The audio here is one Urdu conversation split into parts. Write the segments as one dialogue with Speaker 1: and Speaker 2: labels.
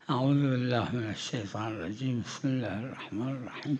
Speaker 1: اعوذ بالله من الشیطان الرجیم بسم الله الرحمن الرحیم.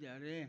Speaker 1: داره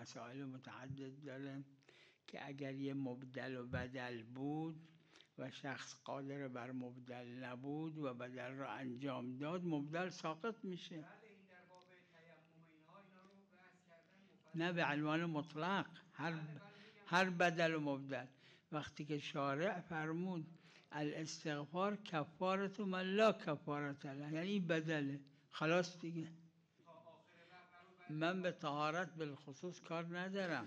Speaker 1: مسائل متعدد داره که اگر یه مبدل و بدل بود و شخص قادر بر مبدل نبود و بدل را انجام داد، مبدل ساقط میشه. نه به عنوان مطلق، هر بدل و مبدل. وقتی که شارع فرمود الاستغفار کفارت من لا کفارت له، یعنی این بدله، خلاص دیگه. من به طهارت بالخصوص کار ندارم.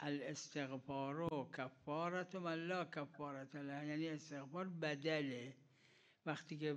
Speaker 1: الاستغفار و کفارت من لا کفارت له، یعنی استغفار بدله. وقتی که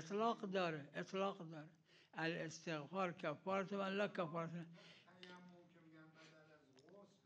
Speaker 1: اطلاق داره الاستغفار کفارت من لا کفارت له.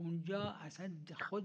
Speaker 1: اونجا اصلا خود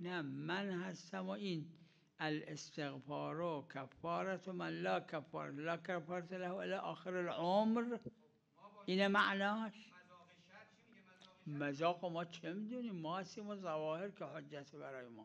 Speaker 1: نه من هستم و این الاستغفار و کفارت من لا کفارت له الی آخر العمر، اینه معناش. مذاق ما چه میدونیم، ما هستیم و ظواهر که حجت برای ما.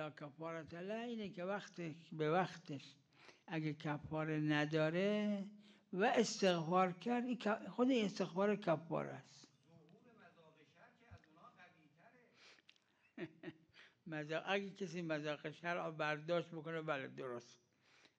Speaker 1: لا کفارت له، اینه که به وقتش اگه کفاره نداره و استغفار کرد، خود این استغفار کفاره است. اگه کسی مذاق شرع برداشت بکنه بله درست،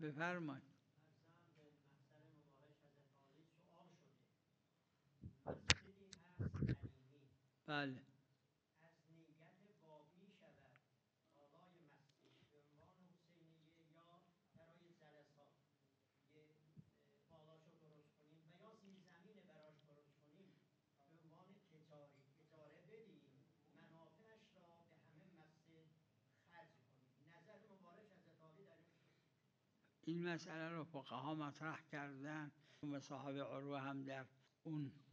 Speaker 1: بفرمایید. بله. این مسئله رو فقها مطرح کردن و صاحب عروه هم در اون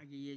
Speaker 1: اگه یه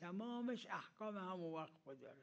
Speaker 1: تمامش احکام همون وقف داره.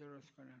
Speaker 1: درست کنن،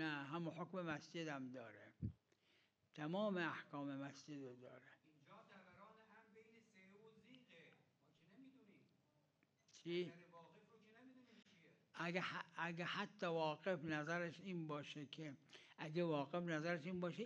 Speaker 1: نه، هم حکم مسجد هم داره، تمام احکام مسجد رو داره. چی؟ اگه حتی واقف نظرش این باشه که این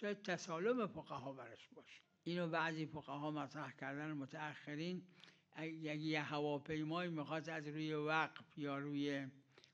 Speaker 1: شاید تسالم فقها برش باشه. اینو بعضی فقها مطرح کردن متأخرین. اگه یه هواپیمایی میخواد از روی وقف یا روی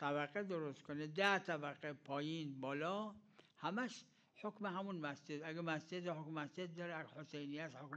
Speaker 1: طبقه درست کنه 10 طبقه پایین بالا همش حکم همون مسجد اگه مسجد حکم مسجد داره اگه حسینی است حکم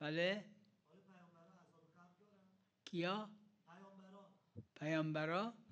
Speaker 1: بله کیا پیامبرا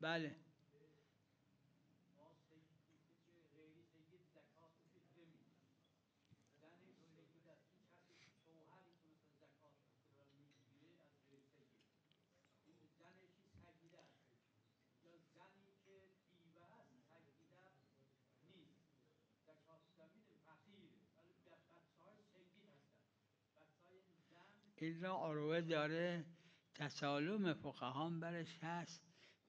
Speaker 1: نداریم بله این را عروه داره تسالم فقهان برش هست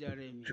Speaker 1: داره میده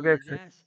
Speaker 1: غیر سید است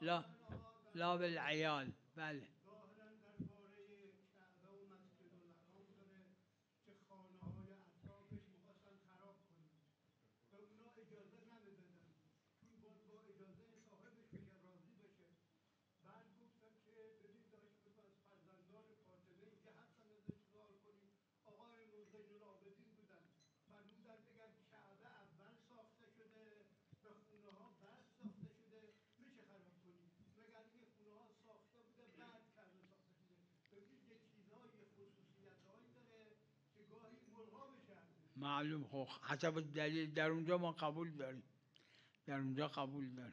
Speaker 1: لا لا بالعیال بله معلوم خب حسب دلیل در اونجا ما قبول داریم در اونجا قبول داریم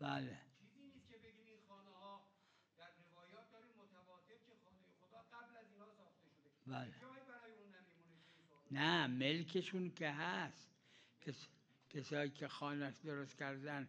Speaker 1: بله بله نه ملکشون که هست کسایی که خانه درست کردن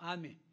Speaker 1: همین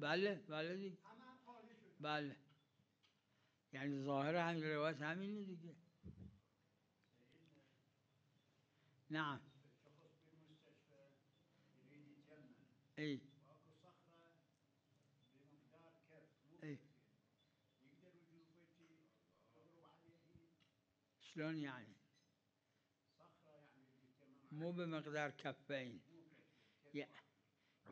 Speaker 1: بله بله دیگه بله یعنی ظاهر همین روایت همینه دیگه نعم ای ای شلون يعني مو بمقدار كفين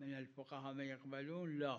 Speaker 1: من الفقهاء ما يقبلون لا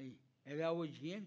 Speaker 1: اي إذا وجهين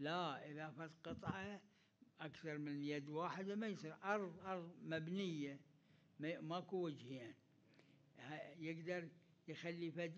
Speaker 1: لا إذا فات قطعة أكثر من يد واحدة ما يصير أرض مبنية ماكو وجهين يقدر يخلي فد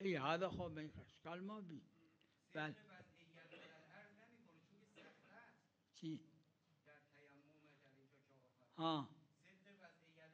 Speaker 1: اي هذا خو ما يخش قال ما بي بل چی ها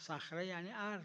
Speaker 1: صخره یعنی ارض.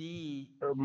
Speaker 1: نی،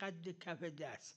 Speaker 1: قد کف دست،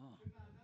Speaker 1: آه.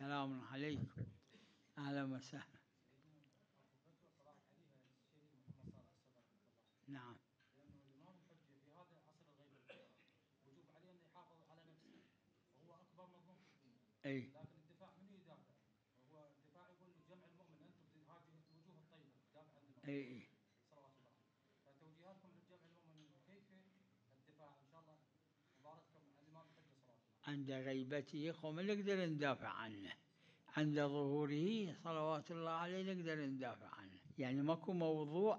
Speaker 1: سلام علیکم، اهلا و سهلا. نعم. اي. اي. عند غيبته خب ما نقدر ندافع عنه، عند ظهوره صلوات الله عليه نقدر ندافع عنه، يعني ماكو موضوع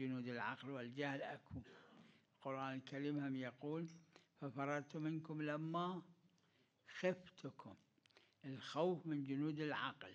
Speaker 1: جنود العقل والجهل أكو. القرآن الكريم هم يقول ففررت منكم لما خفتكم. الخوف من جنود العقل.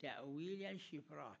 Speaker 1: تأويل يعني شفرات،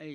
Speaker 1: أي.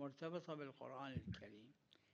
Speaker 1: مرتبطة بالقرآن الكريم.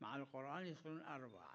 Speaker 1: مع القرآن يصيرون أربعة.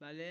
Speaker 1: بله.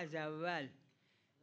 Speaker 1: از اول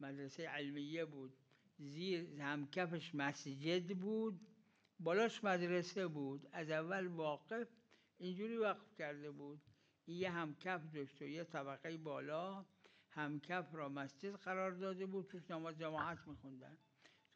Speaker 1: مدرسه علمیه بود، زیر همکفش مسجد بود، بالاش مدرسه بود. از اول واقف اینجوری وقف کرده بود، یه همکف داشت و یه طبقه بالا همکف را مسجد قرار داده بود، توش نماز جماعت میخوندن.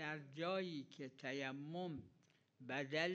Speaker 1: در جایی که تیمم بدل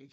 Speaker 1: یک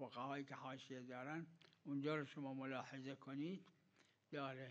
Speaker 1: فقهایی که حاشیه دارن اونجا رو شما ملاحظه کنید داره.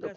Speaker 1: به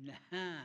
Speaker 1: نه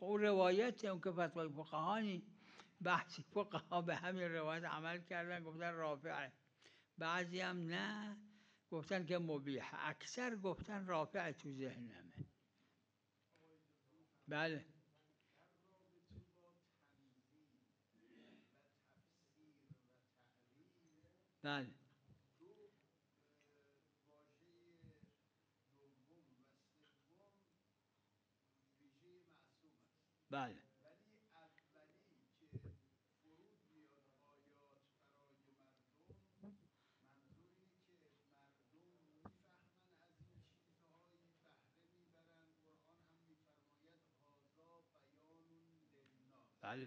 Speaker 1: خب روایت هم که فتوای فقهانی بعضی فقها به همین روایت عمل کردن گفتن رافعه، بعضی هم نه گفتن که مبیح. اکثر گفتن رافعه تو ذهنمه. بله بله بله بله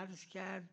Speaker 1: عرض کرد،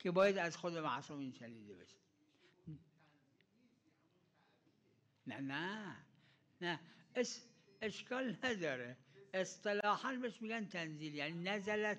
Speaker 1: که باید از خود معصومین شنیده بشه. نه نه نه اشکال نداره. اصطلاحا بهش میگن تنزیل، یعنی نزلت.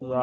Speaker 1: اونی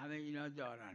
Speaker 1: همه اینا دارن.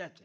Speaker 1: حجته.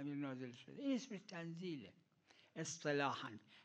Speaker 1: امیر نازل شده. این اسمش تنزیله اصطلاحا.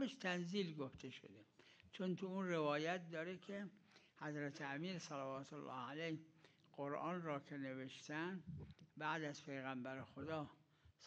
Speaker 1: بهش تنزیل گفته شده. چون تو اون روایت داره که حضرت امیر صلوات الله علیه قرآن را که نوشتن بعد از پیغمبر خدا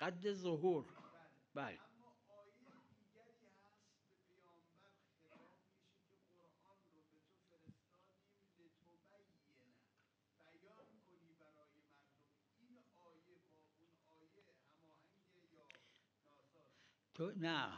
Speaker 1: قد ظهور. بله تو نه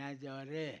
Speaker 1: نداره.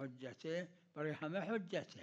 Speaker 1: حجته، برای همه حجته.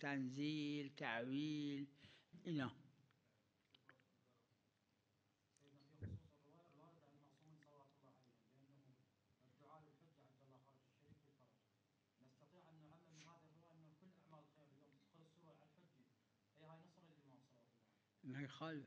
Speaker 1: تنزیل، تعویل، اینا. ما يخالف.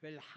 Speaker 1: في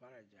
Speaker 1: فرجه.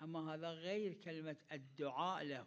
Speaker 1: أما هذا غير كلمة الدعاء له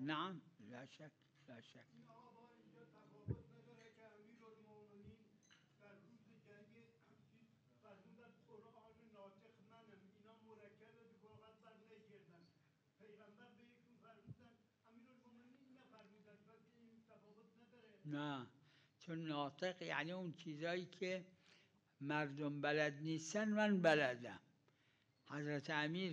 Speaker 1: نعم لا شك لا شك. نه، چون ناطق یعنی اون چیزایی که مردم بلد نیستن من بلدم. حضرت امیر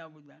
Speaker 1: نبودن.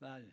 Speaker 1: بله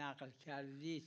Speaker 1: نقل کردید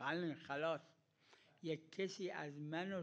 Speaker 1: بله خلاص. یک کسی از من و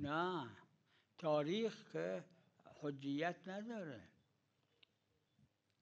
Speaker 1: نه تاریخ که حجیت نداره.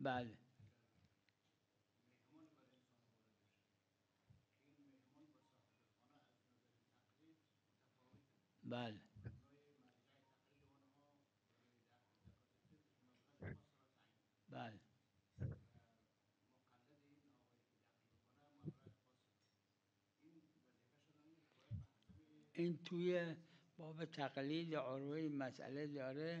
Speaker 1: بله بله بله. این توی باب تقلید عروه این مسئله داره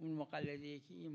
Speaker 1: اون مقلد یکی این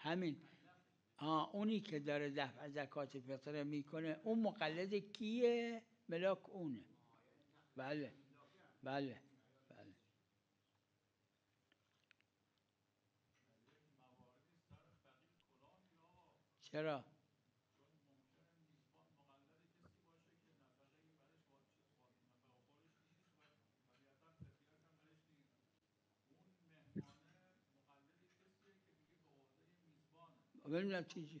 Speaker 1: همین. اونی که داره دفع زکات فطره میکنه اون مقلد کیه؟ ملاک اونه. بله بله بله. چرا؟ بالنتیجه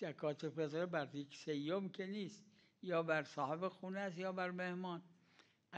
Speaker 1: زکات فطره بر یک سیوم که نیست، یا بر صاحب خونه است یا بر مهمان.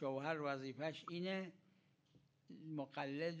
Speaker 1: شوهر وظیفش اینه، مقلد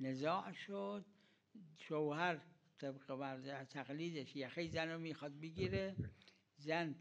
Speaker 1: نزاع شد، شوهر طبق مرجع تقلیدش یخی زن رو میخواد بگیره، زن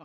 Speaker 1: و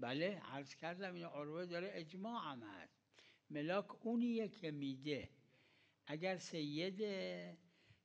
Speaker 1: بله عرض کردم این عروه داره اجماع هم هست، ملاک اونیه که میده. اگر سیده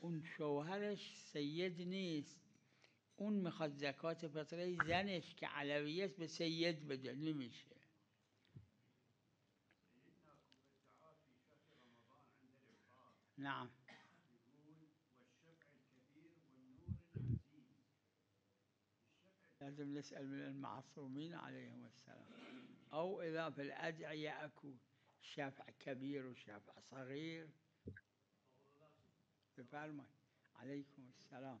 Speaker 1: اون شوهرش سید نیست، اون میخواد زکات فطره زنش که علویه است به سید بده، نمیشه. نعم. لازم نسأل من المعصومين عليهم السلام، أو إذا في الأدعية أكو شفع كبير وشفع صغير. بفرمایید. علیکم السلام.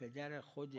Speaker 1: پدر خودش،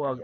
Speaker 1: فقیرن،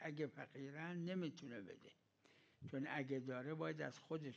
Speaker 1: اگه فقیرن نمیتونه بده، چون اگه داره باید از خودش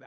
Speaker 1: به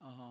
Speaker 1: آها.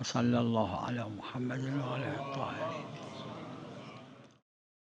Speaker 1: و صلی الله علی محمد و آله الطاهرین.